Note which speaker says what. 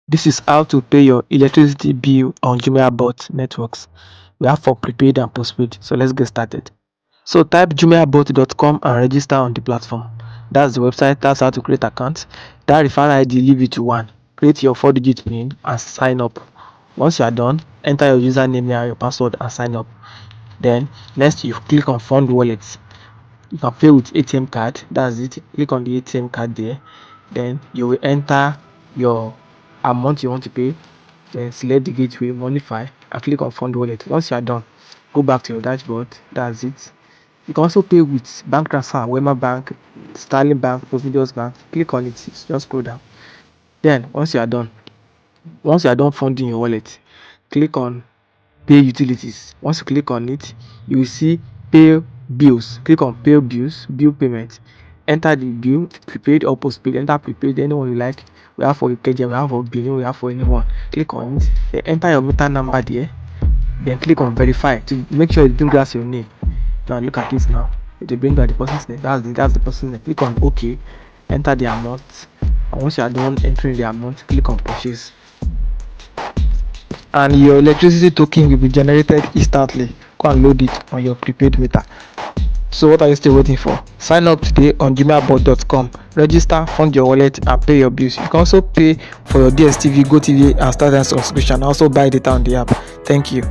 Speaker 1: This is how to pay your electricity bill on Jumiabot networks. We have for prepaid and postpaid. So let's get started. So type jumiabot.com and register on the platform. That's the website. That's how to create account. That referral ID, leave it to 1. Create your 4-digit PIN and sign up. Once you are done, enter your username and your password and sign up. Then next you click on fund wallets. You can pay with ATM card. That's it. Click on the ATM card there. Then you will enter your amount you want to pay. Then select the gateway, Monify, and click on fund wallet. Once you are done, go back to your dashboard. That's it. You can also pay with bank transfer, Wema Bank, Sterling Bank, Providence Bank. Click on it. Just scroll down. Then once you are done funding your wallet, click on pay utilities. Once you click on it, you will see pay bills. Click on pay bills, bill payment. Enter the bill, prepaid or postpaid. Enter prepaid, anyone you like. We have for Ikeja, we have for Benin, we have for anyone. Click on it. Then enter your meter number there. Then click on verify to make sure it brings out your name. Now look at this now. It will bring out the person's name. That's the person's name. Click on OK. Enter the amount. And once you are done entering the amount, click on purchase. And your electricity token will be generated instantly. Go and load it on your prepaid meter. So what are you still waiting for? Sign up today on jumiabot.com. Register, fund your wallet, and pay your bills. You can also pay for your DSTV, GoTV, and Startime subscription. Also buy data on the app. Thank you.